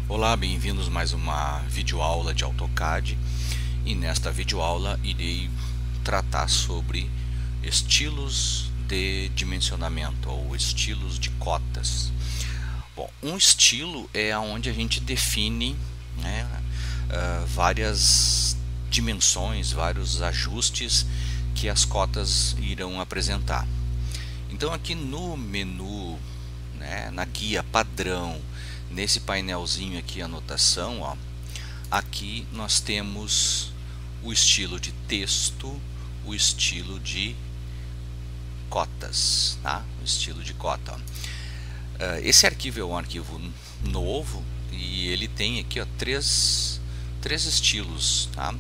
Olá, bem-vindos a mais uma videoaula de AutoCAD e nesta videoaula irei tratar sobre estilos de dimensionamento ou estilos de cotas. Bom, um estilo é onde a gente define, né, várias dimensões, vários ajustes que as cotas irão apresentar. Então aqui no menu, né, na guia padrão, nesse painelzinho aqui, anotação, ó, aqui nós temos o estilo de texto, o estilo de cotas, tá? O estilo de cota. Ó. Esse arquivo é um arquivo novo e ele tem aqui, ó, três estilos, tá?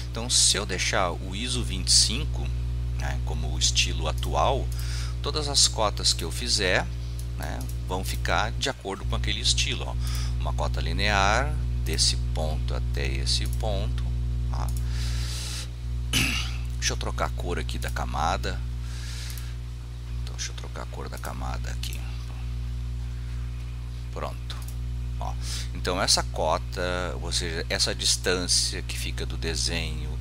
Então, se eu deixar o ISO 25, né, como o estilo atual, todas as cotas que eu fizer, né, vão ficar de acordo com aquele estilo. Ó. Uma cota linear desse ponto até esse ponto. Tá? Deixa eu trocar a cor aqui da camada. Então, deixa eu trocar a cor da camada aqui. Pronto. Ó. Então essa cota, ou seja, essa distância que fica do desenho,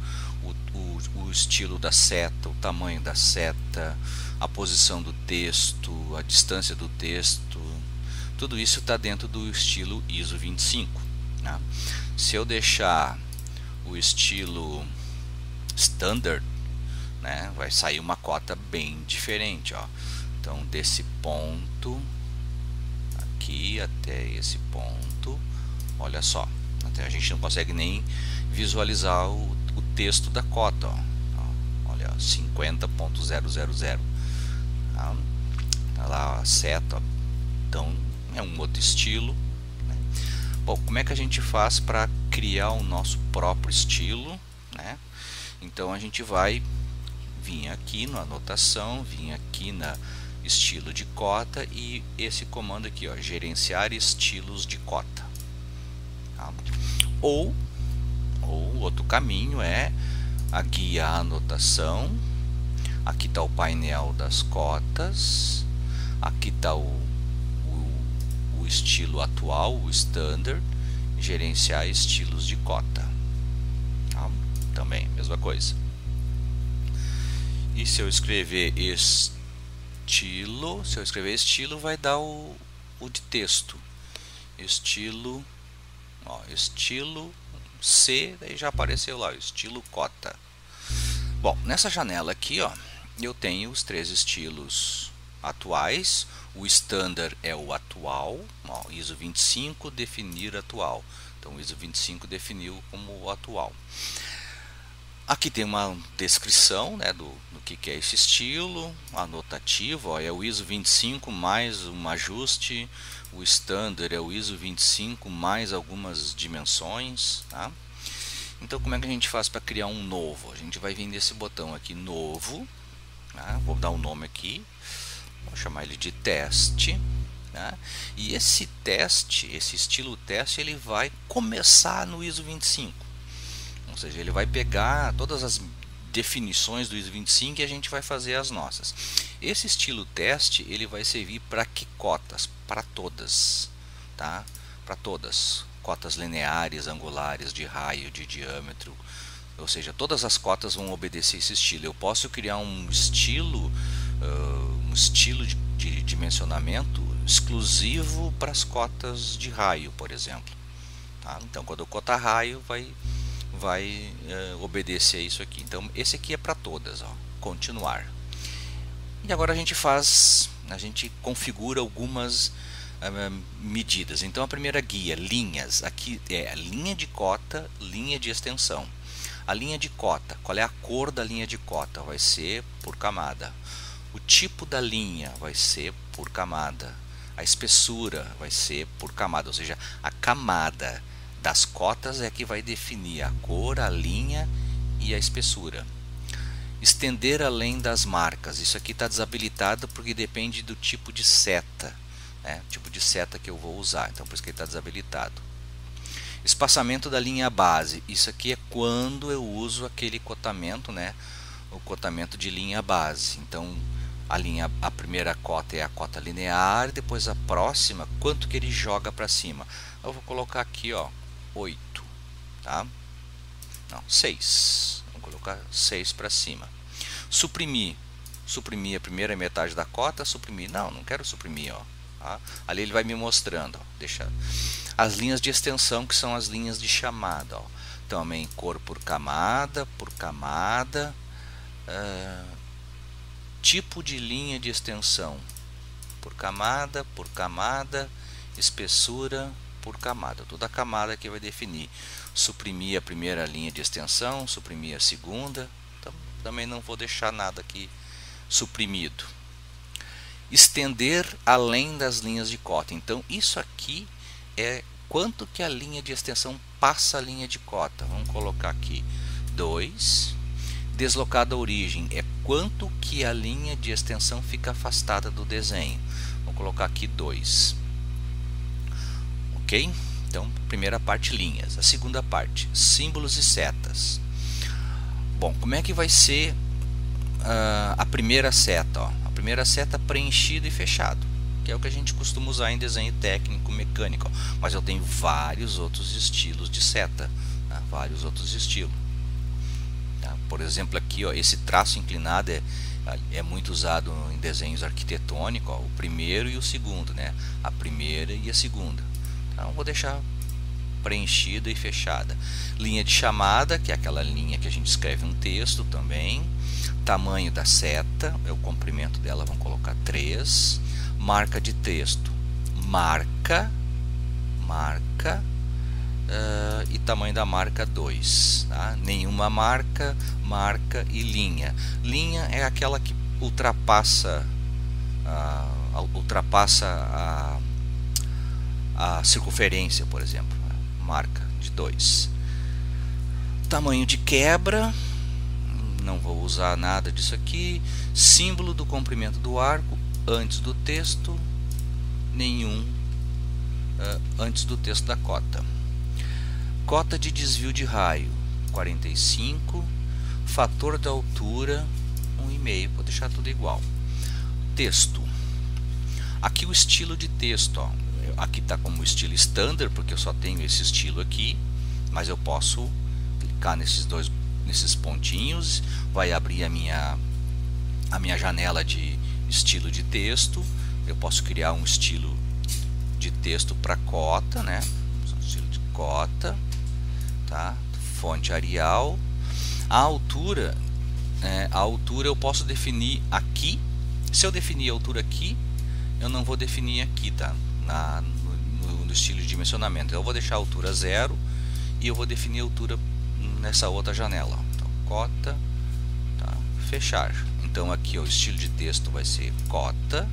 o estilo da seta, o tamanho da seta, a posição do texto, a distância do texto, tudo isso está dentro do estilo ISO 25. Né? Se eu deixar o estilo Standard, né, vai sair uma cota bem diferente. Ó. Então, desse ponto aqui até esse ponto, olha só, até a gente não consegue nem visualizar o texto da cota. Ó. Olha, 50.000. Tá lá a seta, ó. Então é um outro estilo, né? Bom, como é que a gente faz para criar o nosso próprio estilo, né? Então a gente vai vir aqui na anotação, vir aqui na estilo de cota e esse comando aqui, ó, gerenciar estilos de cota. Tá? Ou outro caminho é a guia anotação. Aqui está o painel das cotas, aqui está o estilo atual, o standard, gerenciar estilos de cota. Tá? Também, mesma coisa. E se eu escrever estilo, vai dar o de texto. Estilo, ó, estilo C, daí já apareceu lá, o estilo cota. Bom, nessa janela aqui, ó, eu tenho os três estilos atuais. O standard é o atual, ó, ISO 25 definir atual. Então o ISO 25 definiu como o atual. Aqui tem uma descrição, né, do que é esse estilo, anotativo, ó, é o ISO 25 mais um ajuste, o standard é o ISO 25 mais algumas dimensões, tá? Então como é que a gente faz para criar um novo? A gente vai vir nesse botão aqui, novo, tá? Vou dar um nome aqui, vou chamar ele de teste, tá? E esse teste, esse estilo teste, ele vai começar no ISO 25. Ou seja, ele vai pegar todas as definições do ISO 25 e a gente vai fazer as nossas. Esse estilo teste, ele vai servir para que cotas? Para todas, tá? Para todas. Cotas lineares, angulares, de raio, de diâmetro. Ou seja, todas as cotas vão obedecer esse estilo. Eu posso criar um estilo de dimensionamento exclusivo para as cotas de raio, por exemplo. Tá? Então, quando eu cotar raio, vai obedecer isso aqui. Então esse aqui é para todas, ó. Continuar. E agora a gente configura algumas medidas. Então a primeira guia, linhas, aqui é a linha de cota, linha de extensão. A linha de cota, qual é a cor da linha de cota? Vai ser por camada. O tipo da linha vai ser por camada. A espessura vai ser por camada, ou seja, a camada das cotas é que vai definir a cor, a linha e a espessura. Estender além das marcas, isso aqui está desabilitado porque depende do tipo de seta, né? Tipo de seta que eu vou usar, então por isso que ele está desabilitado. Espaçamento da linha base, isso aqui é quando eu uso aquele cotamento, né? O cotamento de linha base. Então a primeira cota é a cota linear, depois a próxima, quanto que ele joga para cima. Eu vou colocar aqui, ó, 8, tá? Não, 6. Vou colocar 6 para cima. Suprimir a primeira metade da cota, suprimir. Não quero suprimir, ó. Tá? Ali ele vai me mostrando, ó. Deixa as linhas de extensão, que são as linhas de chamada, ó. Também cor por camada, tipo de linha de extensão, por camada, espessura por camada. Toda a camada que vai definir. Suprimir a primeira linha de extensão, suprimir a segunda. Então, também não vou deixar nada aqui suprimido. Estender além das linhas de cota. Então isso aqui é quanto que a linha de extensão passa a linha de cota. Vamos colocar aqui 2. Deslocar da origem é quanto que a linha de extensão fica afastada do desenho. Vamos colocar aqui 2. Ok? Então, primeira parte, linhas. A segunda parte, símbolos e setas. Bom, como é que vai ser a primeira seta? Ó? A primeira seta preenchido e fechado, que é o que a gente costuma usar em desenho técnico mecânico. Ó. Mas eu tenho vários outros estilos de seta. Tá? Vários outros estilos. Tá? Por exemplo, aqui, ó, esse traço inclinado é muito usado em desenhos arquitetônicos. Ó, o primeiro e o segundo, né? A primeira e a segunda. Então, vou deixar preenchida e fechada. Linha de chamada, que é aquela linha que a gente escreve um texto também. Tamanho da seta, é o comprimento dela, vamos colocar 3. Marca de texto, marca, e tamanho da marca 2. Tá? Nenhuma marca, marca e linha. Linha é aquela que ultrapassa a circunferência, por exemplo. Marca de 2. Tamanho de quebra, não vou usar nada disso aqui. Símbolo do comprimento do arco antes do texto, nenhum antes do texto da cota. Cota de desvio de raio 45. Fator da altura 1,5. Vou deixar tudo igual. Texto. Aqui o estilo de texto, ó. Aqui está como estilo standard, porque eu só tenho esse estilo aqui, mas eu posso clicar nesses pontinhos, vai abrir a minha janela de estilo de texto. Eu posso criar um estilo de texto para cota, né? Estilo de cota, tá? Fonte Arial. A altura eu posso definir aqui. Se eu definir a altura aqui, eu não vou definir aqui, tá? No estilo de dimensionamento. Eu vou deixar a altura 0 e eu vou definir a altura nessa outra janela. Então, cota, tá? Fechar. Então aqui, ó, o estilo de texto vai ser cota,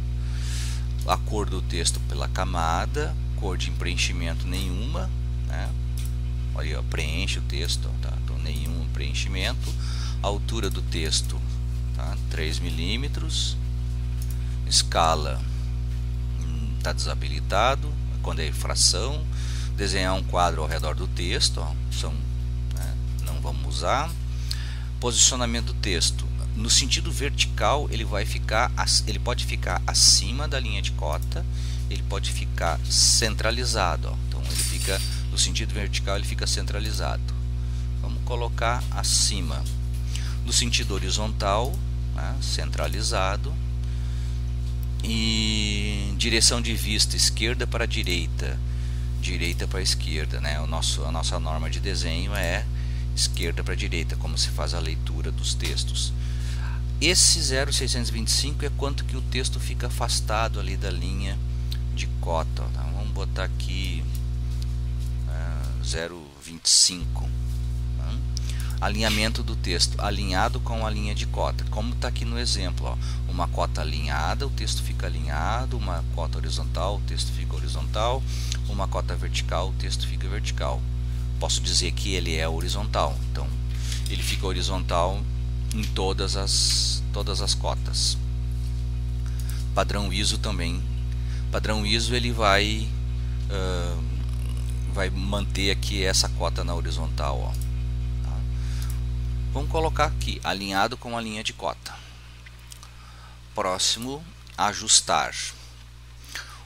a cor do texto pela camada, cor de preenchimento nenhuma, né? Olha, ó, preenche o texto, tá? Então, nenhum preenchimento. A altura do texto, tá? 3 milímetros. Escala está desabilitado quando é fração. Desenhar um quadro ao redor do texto, ó, não vamos usar. Posicionamento do texto no sentido vertical, ele pode ficar acima da linha de cota, ele pode ficar centralizado, ó. Então ele fica no sentido vertical, ele fica centralizado. Vamos colocar acima. No sentido horizontal, né, centralizado. E direção de vista, esquerda para direita, direita para esquerda, né? A nossa norma de desenho é esquerda para direita, como se faz a leitura dos textos. Esse 0,625 é quanto que o texto fica afastado ali da linha de cota. Tá? Vamos botar aqui 0,25. Alinhamento do texto, alinhado com a linha de cota, como está aqui no exemplo, ó. Uma cota alinhada, o texto fica alinhado. Uma cota horizontal, o texto fica horizontal. Uma cota vertical, o texto fica vertical. Posso dizer que ele é horizontal, então ele fica horizontal em todas as cotas. Padrão ISO também. Padrão ISO ele vai manter aqui essa cota na horizontal, ó. Vamos colocar aqui, alinhado com a linha de cota. Próximo, ajustar.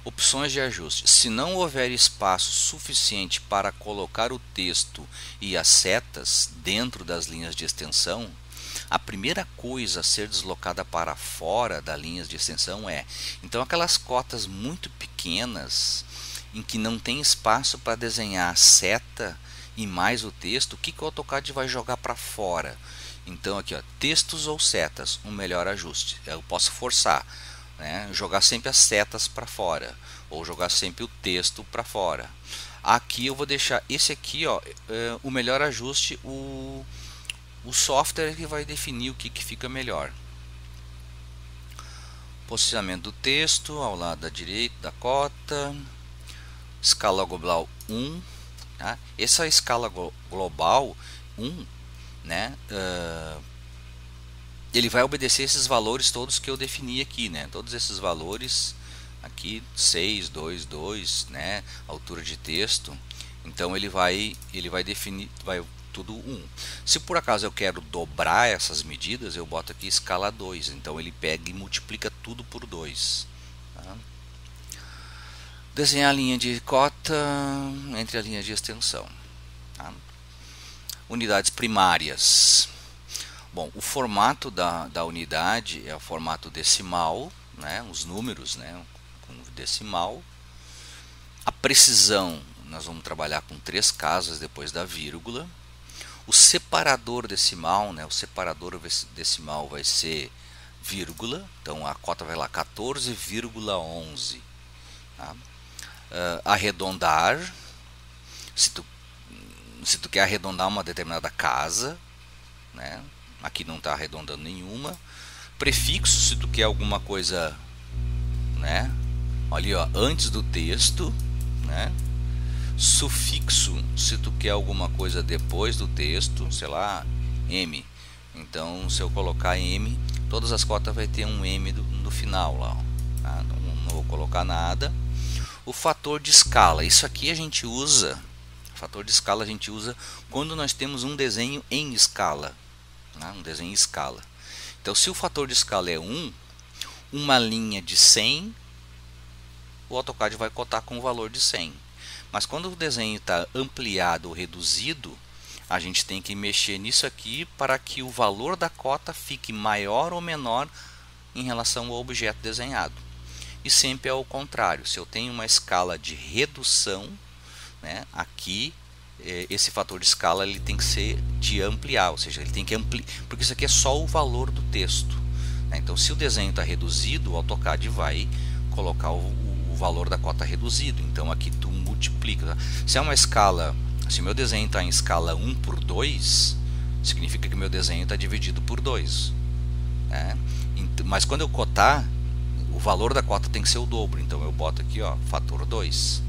Opções de ajuste. Se não houver espaço suficiente para colocar o texto e as setas dentro das linhas de extensão, a primeira coisa a ser deslocada para fora das linhas de extensão então aquelas cotas muito pequenas em que não tem espaço para desenhar a seta e mais o texto, o que o AutoCAD vai jogar para fora? Então aqui, ó, textos ou setas, um melhor ajuste. Eu posso forçar, né, jogar sempre as setas para fora ou jogar sempre o texto para fora. Aqui eu vou deixar esse aqui, ó, o melhor ajuste, o software que vai definir o que fica melhor. Posicionamento do texto ao lado da direita da cota, escala global 1, tá? Essa escala global 1, né, ele vai obedecer esses valores todos que eu defini aqui, né? Todos esses valores aqui, 6, 2, 2, né? Altura de texto. Então ele vai definir, vai tudo 1. Se por acaso eu quero dobrar essas medidas, eu boto aqui escala 2. Então ele pega e multiplica tudo por 2. Tá? Desenhar a linha de cota entre a linha de extensão. Tá? Unidades primárias. Bom, o formato da unidade é o formato decimal, né? Os números, né, com decimal. A precisão, nós vamos trabalhar com 3 casas depois da vírgula. O separador decimal, né, o separador decimal vai ser vírgula, então a cota vai lá 14,11. Tá? Arredondar, se tu quer arredondar uma determinada casa, né? Aqui não está arredondando nenhuma. Prefixo, se tu quer alguma coisa, né, ali, ó, antes do texto, né? Sufixo, se tu quer alguma coisa depois do texto, sei lá, M. Então, se eu colocar M, todas as cotas vai ter um M no final lá, ó, tá? Não vou colocar nada. O fator de escala, isso aqui a gente usa, fator de escala a gente usa quando nós temos um desenho em escala, né? Um desenho em escala. Então, se o fator de escala é 1, uma linha de 100, o AutoCAD vai cotar com o valor de 100. Mas quando o desenho está ampliado ou reduzido, a gente tem que mexer nisso aqui para que o valor da cota fique maior ou menor em relação ao objeto desenhado. E sempre é o contrário. Se eu tenho uma escala de redução, né, aqui esse fator de escala ele tem que ser de ampliar, ou seja, ele tem que ampliar, porque isso aqui é só o valor do texto, né? Então, se o desenho está reduzido, o AutoCAD vai colocar o valor da cota reduzido. Então aqui tu multiplica. Tá? Se é uma escala, se meu desenho está em escala 1 por 2, significa que meu desenho está dividido por 2, né? Mas quando eu cotar, o valor da cota tem que ser o dobro. Então eu boto aqui, ó, fator 2.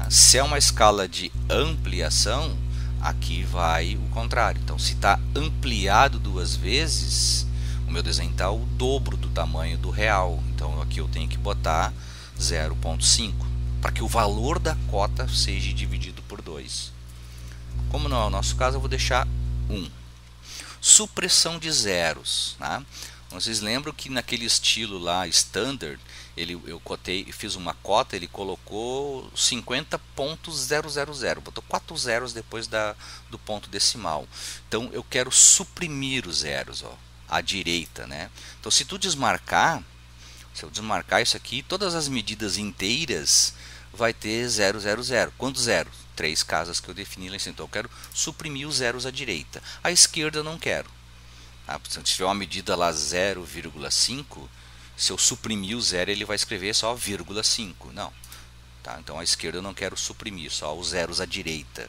Se é uma escala de ampliação, aqui vai o contrário. Então, se está ampliado 2 vezes, o meu desenho está o dobro do tamanho do real. Então, aqui eu tenho que botar 0,5 para que o valor da cota seja dividido por 2. Como não é o nosso caso, eu vou deixar 1. Supressão de zeros. Tá? Vocês lembram que naquele estilo lá, standard, eu fiz uma cota, ele colocou 50.000, botou 4 zeros depois do ponto decimal. Então eu quero suprimir os zeros, ó, à direita, né? Então se eu desmarcar isso aqui, todas as medidas inteiras vai ter 000. Quantos zeros? 3 casas que eu defini lá em cima. Então eu quero suprimir os zeros à direita. À esquerda eu não quero. Tá? Se tiver uma medida lá 0,5, se eu suprimir o zero, ele vai escrever só 0,5. Não. Tá? Então à esquerda eu não quero suprimir, só os zeros à direita.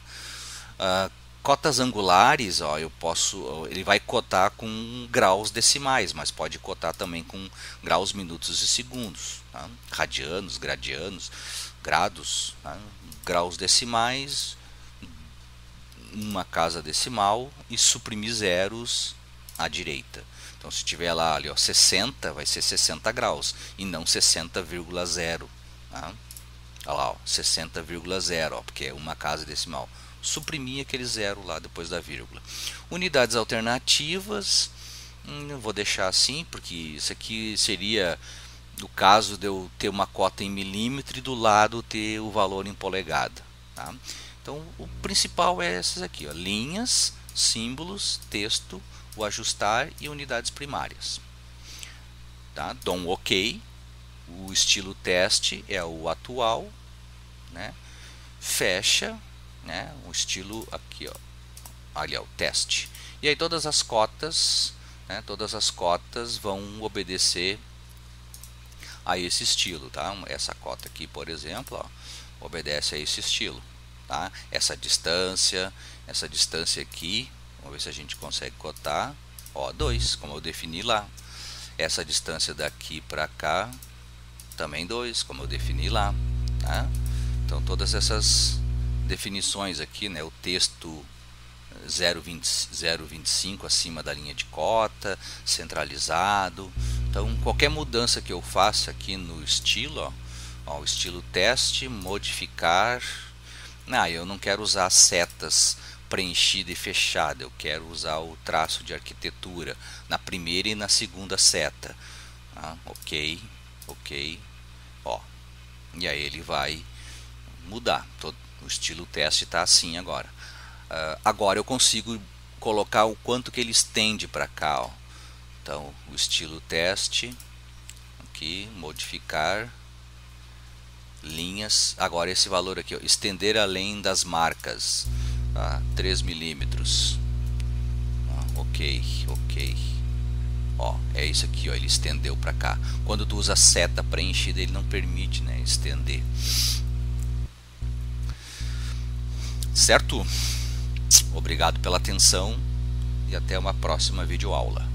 Cotas angulares, ó, ele vai cotar com graus decimais, mas pode cotar também com graus, minutos e segundos. Tá? Radianos, gradianos, grados, tá? Graus decimais, uma casa decimal e suprimir zeros à direita. Então, se tiver lá ali, ó, 60, vai ser 60 graus e não 60,0. Tá? Olha lá, 60,0, porque é uma casa decimal. Suprimir aquele zero lá depois da vírgula. Unidades alternativas, Eu vou deixar assim, porque isso aqui seria no caso de eu ter uma cota em milímetro e do lado ter o valor em polegada, tá? Então o principal é essas aqui, ó, linhas, símbolos, texto, o ajustar e unidades primárias, tá? Dou um OK, o estilo teste é o atual, né? Fecha, né? O estilo aqui, ó, ali é o teste. E aí todas as cotas, né? Todas as cotas vão obedecer a esse estilo, tá? Essa cota aqui, por exemplo, ó, obedece a esse estilo, tá? Essa distância aqui, vamos ver se a gente consegue cotar, ó, 2, como eu defini lá. Essa distância daqui para cá, também 2, como eu defini lá, tá? Então todas essas definições aqui, né? O texto 0,25 acima da linha de cota, centralizado. Então qualquer mudança que eu faça aqui no estilo, ó, o estilo teste, modificar, eu não quero usar setas preenchida e fechada, eu quero usar o traço de arquitetura na primeira e na segunda seta, tá? Ok, ó, e aí ele vai mudar. O estilo teste está assim agora. Agora eu consigo colocar o quanto que ele estende para cá, ó. Então o estilo teste aqui, modificar linhas, agora esse valor aqui, ó, estender além das marcas, 3 milímetros, ok, ó, é isso aqui, ó, ele estendeu para cá. Quando tu usa seta preenchida, ele não permite, né, estender, certo? Obrigado pela atenção e até uma próxima videoaula.